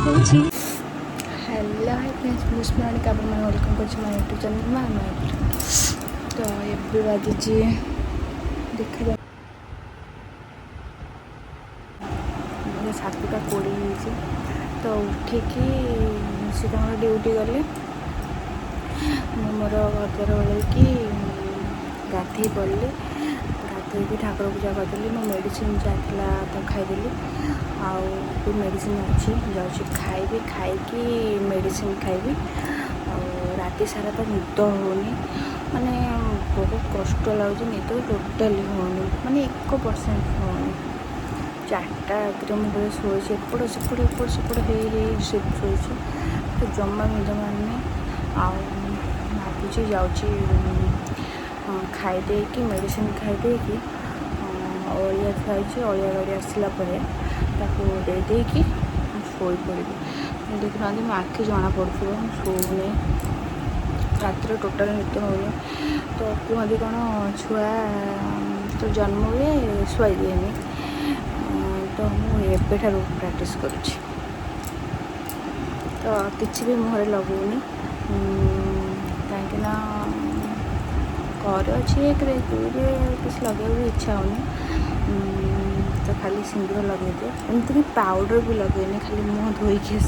Hello hi friends मुझे काबर मैं वेलकम कर यूट्यूब चैनल मामा तो ये बाजी देखा सातटा 20 तो उठिकी सी ड्यूटी गले मोर घर बेले कि गाधे पड़े गाधे ठाकुर पूजा करी मो मेडिसिन जाता तो खाईदेली आउ मेडिसिन अच्छी जाऊँगी खाइबी खाई मेडिसिन खाइबी राति सारा तो निद होनी माने बहुत कष्ट लगुच निद टोटाली होनी माने 1% होनी 4टा राति मुझे शोचे एपट सेपट एपट सेपट हो शोचे तो जमा निद मानी भावुँ जाऊँगी खाईदे कि मेडिसिन खाईदे कि अलिया थी अलिया गाड़ी आसला दे शोई पड़ी देखुना मो आखि जना पड़ो शोने रातिर टोटाल निद होनी तो कहते कौन छुआ तो जन्म हुए शुआई दिए तो मुझे प्राक्ट कर तो किसी भी मुहर लगौनी कहीं घर अच्छे किसी लगे भी इच्छा होनी तो खाली सिंदूर लगे दिए एमती पाउडर भी लगेनि खाली मुँह धोईकी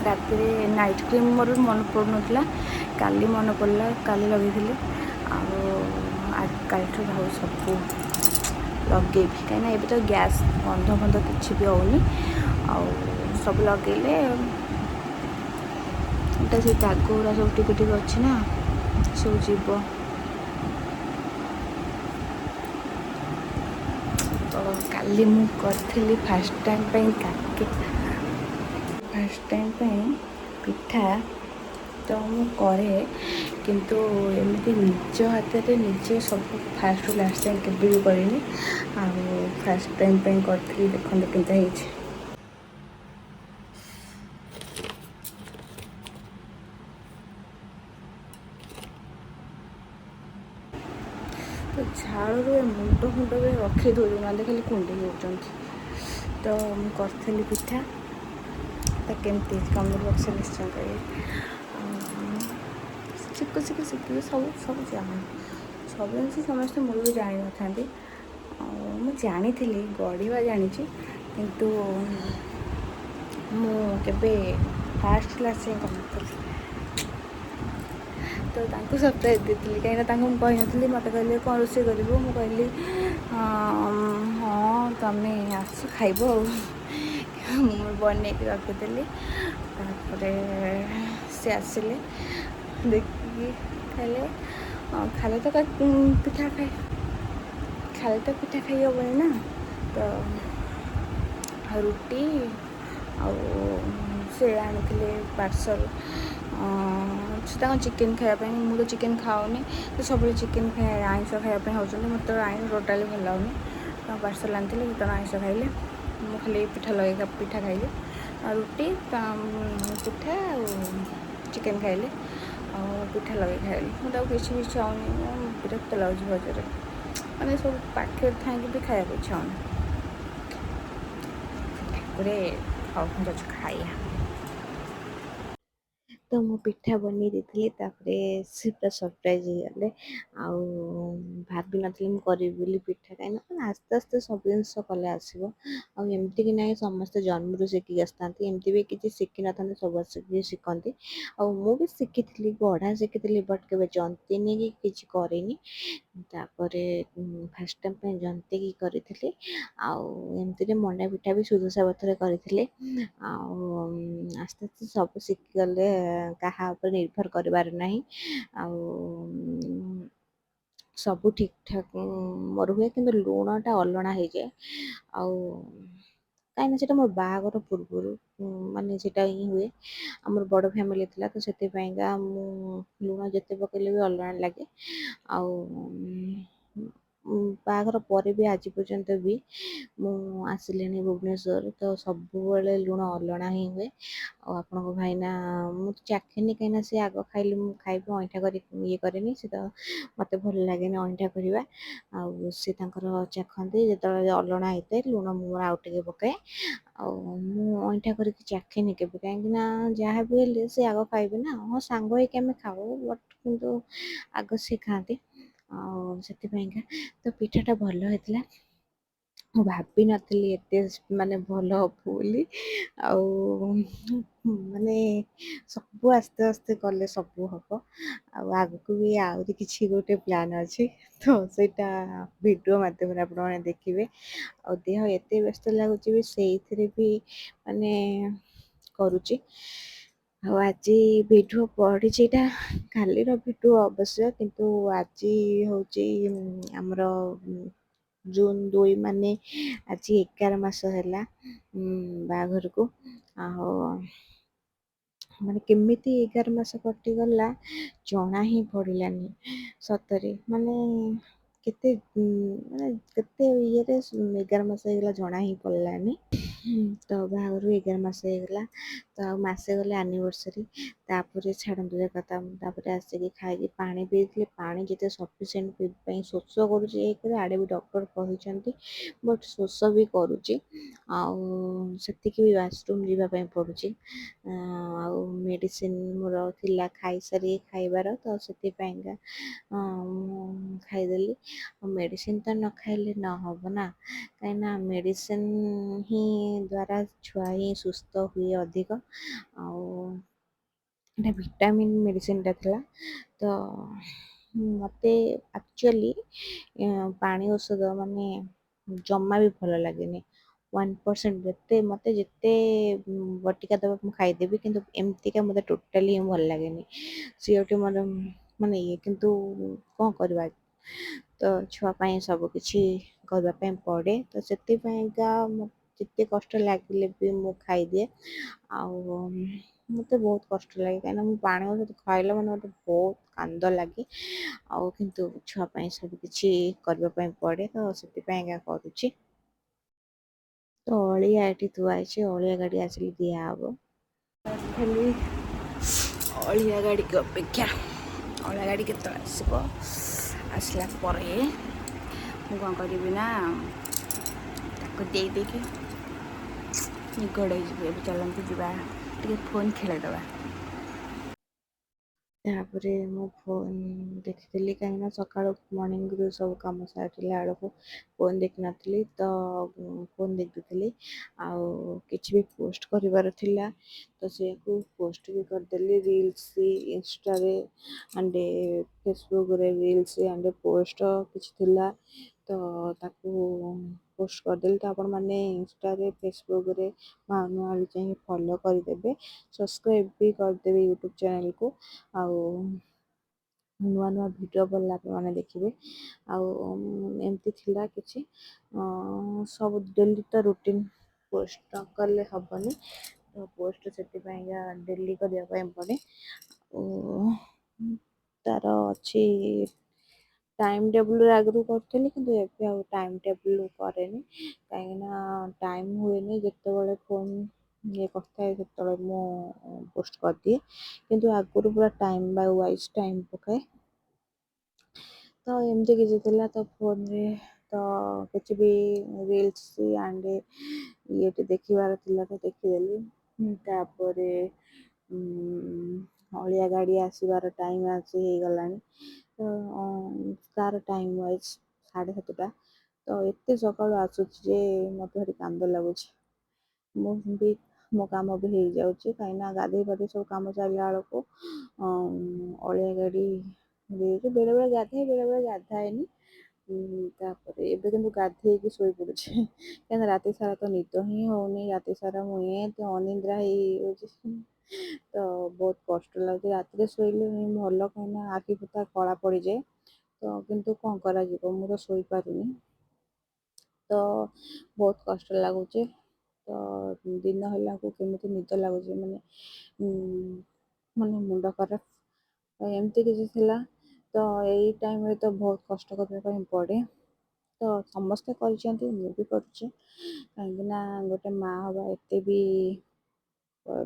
रात नाइट क्रीम मोर मन पड़ना काली मन पड़ा काली लगे कल भाव सब लगे कहीं तो गैस बंध बंध किसी भी होनी सब लगेले एटा से दाग गुरा सब टिके अच्छी ना सब जीव तो काली मु करी फास्ट टाइम फास्ट टाइम पिठा तो मुझे किंतु एमती निज हाथ में निजे सब फास्ट लास्ट टाइम के भी करनी फास्ट टाइम करी देखते केनता तो झाड़ मुंड फुंड भी रखी दौना खाली कुंडे हो तो मुझे पिठा तो केमती कमेंट बक्स निश्चय करें शिखु शिखु शिखु सब सब जान सब जिन समस्त मूल जान न था मुझे जानी गढ़ा जानी किंतु मुझे फास्ट क्लास कर तो सरप्राइज देती कहीं कही मत कहले कौन रोषे कर कहली हाँ तुम्हें आस खाइब बन रखीदी सी आसिले देखिए खाले खाले तो पिठा खाले तो पिठा खाई हेनी ना तो रुटी से आनी पार्सल चिकेन खायापी मुझे तो चिकेन खाऊनी तो सब चिकेन खाए आइंस खायापी होती मत तो आइंस टोटाली भल लगुनि तो पार्सल आनी तो आइंस खाइले मुझे खाली पिठा लगे पिठा खाइले रुटी पिठा चिकेन खाइले पिठा लगे खाइले मुझे किसी भी इच्छा होनी विरक्त लगुच भजरे मैंने सब पाखे थी भी खाया इच्छा होनी खाइया तो मु पिठा बनी देती से पूरा सरप्राइज हो गले भाभी नी करी पिठा कहीं आस्ते आस्ते सब जिन कले आसो आमती कि ना समस्ते जन्म शिखिक आसता एमती भी किसी शिखी न था सब शिखती मु भी शिखी गढ़ा शिखी बट के जंतीनी कि किसी करेनि फास्ट टाइम जंती करी एमती मंडा पिठा भी सुदशा व्रत करी आस्ते आस्ते सब शिखिगले क्या निर्भर कर सब ठीक ठाक मोर हुए कि लुणटा अलणा हो जाए कहीं मोर बागर पूर्वर मानने ही हुए आमर बड़ फैमिली थी तो से लुण जिते पकड़े भी अलणा लगे ବାହାଘର ପରେ ବି ଆଜି ପର୍ଯ୍ୟନ୍ତ ବି ମୁଁ ଆସିଲିଣି ଭୁବନେଶ୍ୱର ତ ସବୁବେଳେ ଲୁଣ ଅଲଣା ହିଁ ହୁଏ। ଆଉ ଆପଣଙ୍କ ଭାଇନା ମୁଁ ତ ଚାଖେନି କାହିଁକିନା ସେ ଆଗ ଖାଇଲି ମୁଁ ଖାଇବି ଅଇଁଠା କରି ଇଏ କରେନି ସେ ତ ମୋତେ ଭଲ ଲାଗେନି ଅଇଁଠା କରିବା। ଆଉ ସେ ତାଙ୍କର ଚାଖନ୍ତି ଯେତେବେଳେ ଅଲଣା ହେଇଥାଏ ଲୁଣ ମୁଁ ମୋର ଆଉ ଟିକେ ପକାଏ। ଆଉ ମୁଁ ଅଇଁଠା କରିକି ଚାଖେନି କେବେ କାହିଁକି ନା ଯାହା ବି ହେଲେ ସେ ଆଗ ଖାଇବେ ନା ହଁ ସାଙ୍ଗ ହେଇକି ଆମେ ଖାଉ ବଟ୍ କିନ୍ତୁ ଆଗ ସିଏ ଖାଆନ୍ତି। ଆଉ ସେଥିପାଇଁକା ତ ପିଠାଟା ଭଲ ହେଇଥିଲା। ମୁଁ ଭାବିନଥିଲି ଏତେ ମାନେ ଭଲ ହବ ବୋଲି ଆଉ ମାନେ ସବୁ ଆସ୍ତେ ଆସ୍ତେ କଲେ ସବୁ ହବ ଆଉ ଆଗକୁ ବି ଆହୁରି କିଛି ଗୋଟେ ପ୍ଲାନ୍ ଅଛି। ତ ସେଇଟା ଭିଡ଼ିଓ ମାଧ୍ୟମରେ ଆପଣମାନେ ଦେଖିବେ। ଆଉ ଦେହ ଏତେ ବ୍ୟସ୍ତ ଲାଗୁଛି ବି ସେଇଥିରେ ବି ମାନେ କରୁଛି। ଆଉ ଆଜି ଭିଡ଼ିଓ ପଡ଼ିଛି ଏଇଟା କାଲିର ଭିଡ଼ିଓ ଅବଶ୍ୟ କିନ୍ତୁ ଆଜି ହଉଛି ଆମର ଜୁନ୍ 2 ମାନେ ଆଜି 11 ମାସ ହେଲା ବାହାଘରକୁ। ଆଉ ମାନେ କେମିତି 11 ମାସ କଟିଗଲା ଜଣା ହିଁ ପଡ଼ିଲାନି ସତରେ ମାନେ କେତେ ମାନେ କେତେ ଇଏରେ 11 ମାସ ହେଇଗଲା ଜଣା ହିଁ ପଡ଼ିଲାନି। ତ ବାହାଘରକୁ 11 ମାସ ହେଇଗଲା ତ ଆଉ ମାସେ ଗଲେ ଆନିଭର୍ସରୀ ତାପରେ ଛାଡ଼ନ୍ତୁ ସେ କଥା ତାପରେ ଆସିକି ଖାଇକି ପାଣି ପିଇଥିଲି ପାଣି ଯେତେ ସଫିସିଏଣ୍ଟ ପିଇବା ପାଇଁ ଶୋଷ କରୁଛି ଏକରେ ଆଡ଼େ ବି ଡକ୍ଟର କହିଛନ୍ତି ବଟ୍ ଶୋଷ ବି କରୁଛି। ଆଉ ସେତିକି ବି ୱାସରୁମ୍ ଯିବା ପାଇଁ ପଡ଼ୁଛି। ଆଉ ମେଡ଼ିସିନ୍ ମୋର ଥିଲା ଖାଇସାରି ଖାଇବାର ତ ସେଥିପାଇଁକା ମୁଁ ଖାଇଦେଲି ଆଉ ମେଡ଼ିସିନ୍ ତ ନ ଖାଇଲେ ନହବ ନା କାହିଁକିନା ମେଡ଼ିସିନ୍ ହିଁ ଦ୍ୱାରା ଛୁଆ ହିଁ ସୁସ୍ଥ ହୁଏ ଅଧିକ ଆଉ ଏଇଟା ଭିଟାମିନ୍ ମେଡ଼ିସିନ୍ଟା ଥିଲା ତ ମୋତେ ଆକ୍ଚୁଆଲି ପାଣି ଔଷଧ ମାନେ ଜମା ବି ଭଲ ଲାଗେନି। 1% ଯେତେ ବଟିକା ଦେବ ମୁଁ ଖାଇଦେବି କିନ୍ତୁ ଏମିତିକା ମୋତେ ଟୋଟାଲି ହିଁ ଭଲ ଲାଗେନି ସିଏ ଗୋଟେ ମୋର ମାନେ ଇଏ କିନ୍ତୁ କଣ କରିବା ତ ଛୁଆ ପାଇଁ ସବୁ କିଛି କରିବା ପାଇଁ ପଡ଼େ ତ ସେଥିପାଇଁକା ଯେତେ କଷ୍ଟ ଲାଗିଲେ ବି ମୁଁ ଖାଇଦିଏ ଆଉ ମୋତେ ବହୁତ କଷ୍ଟ ଲାଗେ କାହିଁକିନା ମୁଁ ପାଣି ଔଷଧ ଖାଇଲା ମାନେ ମୋତେ ବହୁତ କାନ୍ଦ ଲାଗେ। ଆଉ କିନ୍ତୁ ଛୁଆ ପାଇଁ ସବୁ କିଛି କରିବା ପାଇଁ ପଡ଼େ ତ ସେଥିପାଇଁକା କରୁଛି। ତ ଅଳିଆ ଏଠି ଥୁଆ ହେଇଛି ଅଳିଆ ଗାଡ଼ି ଆସିଲେ ଦିଆହବ। ଖାଲି ଅଳିଆ ଗାଡ଼ିକି ଅପେକ୍ଷା ଅଳିଆ ଗାଡ଼ି କେତେବେଳେ ଆସିବ ଆସିଲା ପରେ ମୁଁ କଣ କରିବି ନା ତାକୁ ଦେଇଦେଇକି ନିଗଡ଼ ହେଇଯିବି ଏବେ ଚାଲନ୍ତୁ ଯିବା ଟିକେ ଫୋନ୍ ଖେଳେଇଦେବା। ତାପରେ ମୁଁ ଫୋନ୍ ଦେଖିଥିଲି କାହିଁକିନା ସକାଳୁ ମର୍ଣ୍ଣିଂରୁ ସବୁ କାମ ସାରିଲା ବେଳକୁ ଫୋନ୍ ଦେଖିନଥିଲି ତ ଫୋନ୍ ଦେଖୁଥିଲି ଆଉ କିଛି ବି ପୋଷ୍ଟ କରିବାର ଥିଲା ତ ସେଇଆକୁ ପୋଷ୍ଟ ବି କରିଦେଲି ରିଲ୍ସ ଇନଷ୍ଟାରେ ଆଣ୍ଡ ଫେସବୁକରେ ରିଲ୍ସ ଆଣ୍ଡ ପୋଷ୍ଟ କିଛି ଥିଲା ତ ତାକୁ ପୋଷ୍ଟ କରିଦେଲି ତ ଆପଣମାନେ ଇନଷ୍ଟାରେ ଫେସବୁକରେ ମାନୁଆଲ ଚାହିଁଁ ଫଲୋ କରିଦେବେ ସବସ୍କ୍ରାଇବ୍ ବି କରିଦେବେ ୟୁଟ୍ୟୁବ୍ ଚ୍ୟାନେଲକୁ। ଆଉ ନୂଆ ନୂଆ ଭିଡ଼ିଓ ଭଲ ଆପଣମାନେ ଦେଖିବେ ଆଉ ଏମିତି ଥିଲା କିଛି ସବୁ ଡେଲି ତ ରୁଟିନ୍ ପୋଷ୍ଟ ନ କଲେ ହବନି ତ ପୋଷ୍ଟ ସେଥିପାଇଁକା ଡେଲି କରିବା ପାଇଁ ପଡ଼େ। ଓ ତାର ଅଛି ଟାଇମ୍ ଟେବୁଲ ଆଗରୁ କରୁଥିଲି କିନ୍ତୁ ଏବେ ଆଉ ଟାଇମ୍ ଟେବୁଲ କରେନି କାହିଁକିନା ଟାଇମ୍ ହୁଏନି ଯେତେବେଳେ ଫୋନ୍ ଇଏ କରିଥାଏ ସେତେବେଳେ ମୁଁ ପୋଷ୍ଟ କରିଦିଏ କିନ୍ତୁ ଆଗରୁ ପୁରା ଟାଇମ୍ ବାଇ ୱାଇଜ୍ ଟାଇମ୍ ପକାଏ। ତ ଏମିତି କିଛି ଥିଲା ତ ଫୋନରେ ତ କିଛି ବି ରିଲ୍ସ ଆଣ୍ଡ ଇଏଟି ଦେଖିବାର ଥିଲା ତ ଦେଖିଦେଲି ତାପରେ ଅଳିଆ ଗାଡ଼ି ଆସିବାର ଟାଇମ୍ ଆସି ହେଇଗଲାଣି ତ ତାର ଟାଇମ୍ ୱାଇଜ୍ 7:30 ତ ଏତେ ସକାଳୁ ଆସୁଛି ଯେ ମୋତେ ଭାରି କାନ୍ଦ ଲାଗୁଛି ମୁଁ ବି ମୋ କାମ ବି ହେଇଯାଉଛି କାହିଁକିନା ଗାଧୋଇ ପାଧୋଇ ସବୁ କାମ ସାରିଲା ବେଳକୁ ଅଳିଆ ଗାଡ଼ି ବେଳେ ବେଳେ ଗାଧାଏ ବେଳେ ବେଳେ ଗାଧାଏନି ତାପରେ ଏବେ କିନ୍ତୁ ଗାଧେଇକି ଶୋଇପଡୁଛି କାହିଁକିନା ରାତି ସାରା ତ ନିଦ ହିଁ ହଉନି ରାତି ସାରା ମୁଁ ଏମିତି ଅନିଦ୍ରା ହେଇଯାଉଛି ତ ବହୁତ କଷ୍ଟ ଲାଗୁଛି ରାତିରେ ଶୋଇଲେ ଭଲ କାହିଁକିନା ଆଖି ପତା କଳା ପଡ଼ିଯାଏ ତ କିନ୍ତୁ କଣ କରାଯିବ ମୁଁ ତ ଶୋଇପାରୁନି ତ ବହୁତ କଷ୍ଟ ଲାଗୁଛି ତ ଦିନ ହେଲାକୁ କେମିତି ନିଦ ଲାଗୁଛି ମାନେ ମୁଣ୍ଡ ଖରାପ ତ ଏମିତି କିଛି ଥିଲା ତ ଏଇ ଟାଇମରେ ତ ବହୁତ କଷ୍ଟ କରିବା ପାଇଁ ପଡ଼େ ତ ସମସ୍ତେ କରିଛନ୍ତି, ମୁଁ ବି କରୁଛି। କାହିଁକିନା ଗୋଟେ ମା ହେବା ଏତେ ବି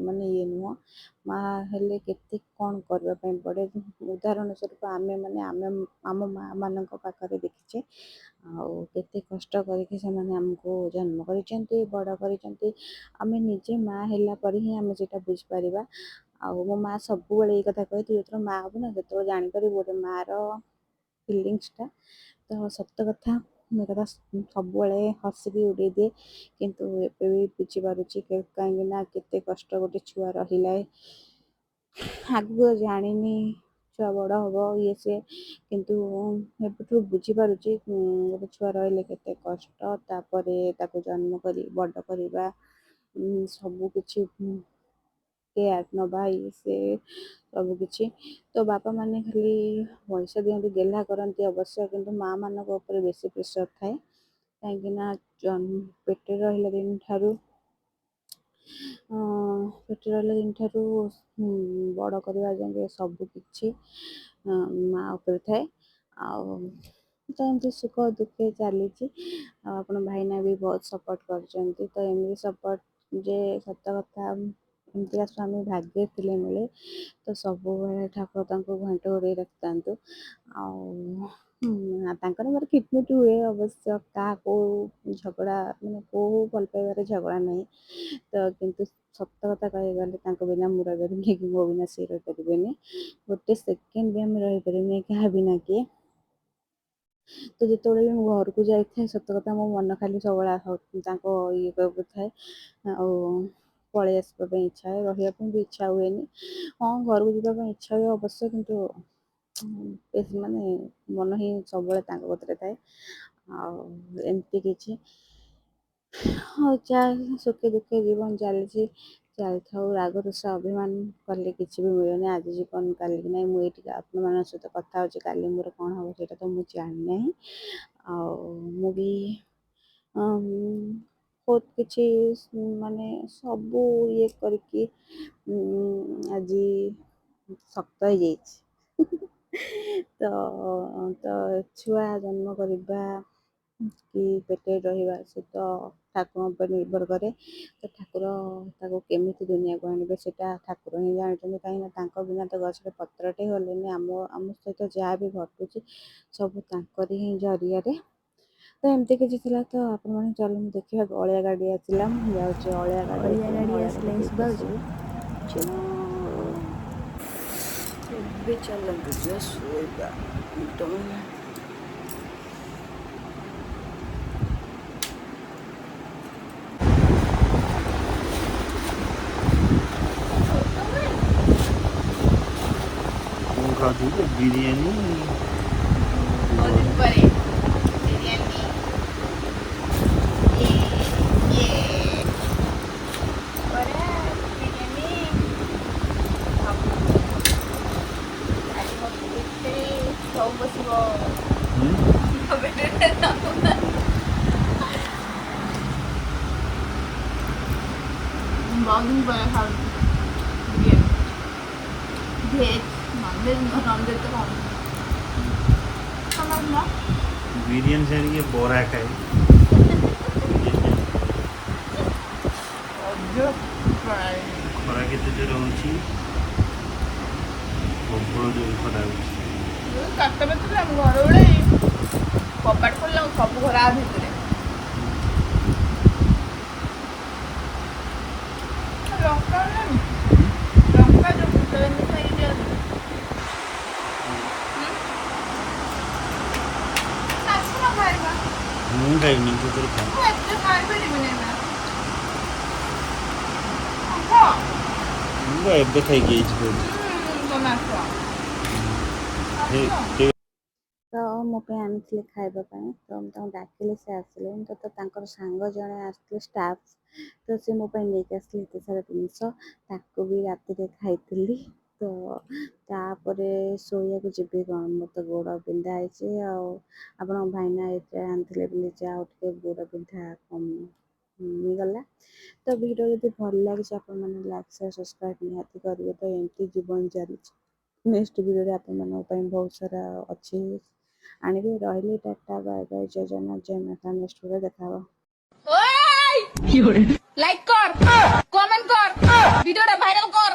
ମାନେ ଇଏ ନୁହଁ। ମା ହେଲେ କେତେ କ'ଣ କରିବା ପାଇଁ ପଡ଼େ। ଉଦାହରଣ ସ୍ୱରୂପ ଆମେ ଆମ ମାଆମାନଙ୍କ ପାଖରେ ଦେଖିଛେ ଆଉ କେତେ କଷ୍ଟ କରିକି ସେମାନେ ଆମକୁ ଜନ୍ମ କରିଛନ୍ତି, ବଡ଼ କରିଛନ୍ତି। ଆମେ ନିଜେ ମା ହେଲା ପରେ ହିଁ ଆମେ ସେଇଟା ବୁଝିପାରିବା। ଆଉ ମୋ ମା ସବୁବେଳେ ଏଇ କଥା କହେ, ତୁ ଯେତେବେଳେ ମା ହେବୁ ନା ସେତେବେଳେ ଜାଣିପାରିବୁ ଗୋଟେ ମାଆର ଫିଲିଙ୍ଗସଟା। ତ ସତ କଥା, ମୁଁ କଥା ସବୁବେଳେ ହସିକି ଉଡ଼େଇ ଦିଏ, କିନ୍ତୁ ଏବେ ବି ବୁଝିପାରୁଛି କାହିଁକିନା କେତେ କଷ୍ଟ ଗୋଟେ ଛୁଆ ରହିଲେ। ଆଗକୁ ଜାଣିନି ଛୁଆ ବଡ଼ ହେବ ଇଏ ସିଏ, କିନ୍ତୁ ଏବେଠୁ ବୁଝିପାରୁଛି ଗୋଟେ ଛୁଆ ରହିଲେ କେତେ କଷ୍ଟ। ତାପରେ ତାକୁ ଜନ୍ମ କରି ବଡ଼ କରିବା, ସବୁକିଛି କେୟାର ନେବା, ଇଏ ସିଏ ସବୁକିଛି। ତ ବାପାମାନେ ଖାଲି ପଇସା ଦିଅନ୍ତି, ଗେହ୍ଲା କରନ୍ତି ଅବଶ୍ୟ, କିନ୍ତୁ ମାଆମାନଙ୍କ ଉପରେ ବେଶୀ ପ୍ରେସର୍ ଥାଏ। କାହିଁକିନା ପେଟରେ ରହିଲା ଦିନଠାରୁ ପେଟରେ ରହିଲା ଦିନଠାରୁ ବଡ଼ କରିବା ଯାକେ ସବୁକିଛି ମା ଉପରେ ଥାଏ। ଆଉ ତ ଏମିତି ସୁଖ ଦୁଃଖେ ଚାଲିଛି। ଆଉ ଆପଣ ଭାଇନା ବି ବହୁତ ସପୋର୍ଟ କରୁଛନ୍ତି। ତ ଏମିତି ସପୋର୍ଟ ଯେ ସତ କଥା, ଏମିତିକା ସ୍ୱାମୀ ଭାଗ୍ୟରେ ଥିଲେ ମିଳେ। ତ ସବୁବେଳେ ଠାକୁର ତାଙ୍କୁ ଘଣ୍ଟ ଘୋଡ଼େଇ ରଖିଥାନ୍ତୁ। ଆଉ ତାଙ୍କର ମୋର ଖିଟମିଟ ହୁଏ ଅବଶ୍ୟ, କାହା କେଉଁ ଝଗଡ଼ା ମାନେ କେଉଁ ଭଲ ପାଇବାରେ ଝଗଡ଼ା ନାହିଁ। ତ କିନ୍ତୁ ସତ କଥା କହିବାକୁ ଗଲେ ତାଙ୍କ ବିନା ମୁଁ ରହିପାରିବିନି, କି ମୋ ବିନା ସିଏ ରହିପାରିବେନି। ଗୋଟେ ସେକେଣ୍ଡ ବି ଆମେ ରହିପାରିବୁନି କାହା ବିନା କିଏ। ତ ଯେତେବେଳେ ବି ମୁଁ ଘରକୁ ଯାଇଥାଏ, ସତ କଥା ମୋ ମନ ଖାଲି ସବୁବେଳେ ତାଙ୍କ ଇଏ କରିବାକୁ ଥାଏ। ଆଉ ପଳେଇ ଆସିବା ପାଇଁ ଇଚ୍ଛା ହୁଏ, ରହିବା ପାଇଁ ବି ଇଚ୍ଛା ହୁଏନି। ହଁ, ଘରକୁ ଯିବା ପାଇଁ ଇଚ୍ଛା ହୁଏ ଅବଶ୍ୟ, କିନ୍ତୁ ମାନେ ମନ ହିଁ ସବୁବେଳେ ତାଙ୍କ କତିରେ ଥାଏ। ଆଉ ଏମିତି କିଛି ହଉ, ସୁଖେ ଦୁଃଖେ ଜୀବନ ଚାଲିଛି, ଚାଲିଥାଉ। ରାଗ ରୁଷା ଅଭିମାନ କଲେ କିଛି ବି ମିଳେନି। ଆଜି ଜୀବନ କାଲି କି ନାହିଁ। ମୁଁ ଏଇଠି ଆପଣମାନଙ୍କ ସହିତ କଥା ହେଉଛି, କାଲି ମୋର କ'ଣ ହେବ ସେଇଟା ତ ମୁଁ ଜାଣିନାହିଁ। ଆଉ ମୁଁ ବି ବହୁତ କିଛି ମାନେ ସବୁ ଇଏ କରିକି ଆଜି ଶକ୍ତ ହେଇଯାଇଛି। ତ ଛୁଆ ଜନ୍ମ କରିବା କି ପେଟରେ ରହିବା ସେ ତ ଠାକୁରଙ୍କ ଉପରେ ନିର୍ଭର କରେ। ତ ଠାକୁର ତାକୁ କେମିତି ଦୁନିଆକୁ ଆଣିବେ ସେଇଟା ଠାକୁର ହିଁ ଜାଣିଛନ୍ତି। କାହିଁକିନା ତାଙ୍କ ବିନା ତ ଗଛରେ ପତ୍ରଟେ ହଲେନି। ଆମ ସହିତ ଯାହା ବି ଘଟୁଛି ସବୁ ତାଙ୍କରି ହିଁ ଜରିଆରେ। ତ ଏମିତି କିଛି ଥିଲା। ତ ଆପଣମାନେ ଚାଲନ୍ତୁ ଦେଖିବା, ଅଳିଆ ଗାଡ଼ି ଆସିଲା, ମୁଁ ଯାଉଛି ଅଳିଆ ଗାଡ଼ି ଆସିଲାଣି ଦେଇକି ଶୁଭାଯାଉଛି? ଆସିବି। ଏବେ ଚାଲନ୍ତୁ ଯିବା ଶୋଇବା। କ'ଣ ଖାଉଛୁ? ବିରିୟାନୀ बहुत दिन पहले खाऊंगी बिरयानी। भेज नॉनभेज तो खाऊंगी। समझना ବିରିୟାନୀ ଛାଡ଼ିକି ବରା ଖାଏ। ଖରା କେତେ ଜୋର ହେଉଛି, ପ୍ରବଳ ଜୋର ଖରା ହେଉଛି। କାଟ ଥିଲା ଆମ ଘର ବେଳେ କବାଟ ଖୋଲିଲା ସବୁ ଘର ଭିତରେ ଲଙ୍କା ଲଙ୍କା ଯୋଉ ଭୂତ ଏମିତି ଖାଇକି ଦିଅନ୍ତି। ଖାଇବା ମୁଁ ଖାଇବିନି, ତୁ ତୋର ଖା। ମୁଁ ଏତେ ଖାଇପାରିବିନି ନା। ମୁଁ ବା ଏବେ ଖାଇକି ଆଇଛି କହୁଛି। ତ ମୋ ପାଇଁ ଆଣିଥିଲେ ଖାଇବା ପାଇଁ, ତ ମୁଁ ତାଙ୍କୁ ଡାକିଲି, ସେ ଆସିଲେନି। ତ ତାଙ୍କର ସାଙ୍ଗ ଜଣେ ଆସିଥିଲେ ଷ୍ଟାଫ୍, ତ ସେ ମୋ ପାଇଁ ନେଇକି ଆସିଥିଲେ ଏତେ ସାରା ଜିନିଷ। ତାକୁ ବି ରାତିରେ ଖାଇଥିଲି। ତ ତାପରେ ଶୋଇବାକୁ ଯିବି କ'ଣ, ମୋର ତ ଗୋଡ଼ ବିନ୍ଧା ହେଇଛି। ଆଉ ଆପଣଙ୍କ ଭାଇନା ଏତେ ଆଣିଥିଲେ ବୋଲି ଯାହା ହଉ ଟିକେ ଗୋଡ଼ ବିନ୍ଧା କମିଗଲା। ତ ଭିଡ଼ିଓ ଯଦି ଭଲ ଲାଗିଛି ଆପଣମାନେ ଲାଇକ୍ ସେୟାର ସବସ୍କ୍ରାଇବ୍ ନିହାତି କରିବେ। ତ ଏମିତି ଜୀବନ ଚାଲିଛି। ନେକ୍ସଟ ଭିଡ଼ିଓରେ ଆପଣମାନଙ୍କ ପାଇଁ ବହୁତ ସାରା ଅଛି ଆଣିବି। ରହିଲି, ଟାଟା ବାଏ ବାଏ, ଜୟ ଜଗନ୍ନାଥ, ଜୟ ମାତା, ନେକ୍ସଟ ଭିଡ଼ିଓ ଦେଖା ହବ। লাইক কর, কমেন্ট কর, ভিডিওটা ভাইরাল কর।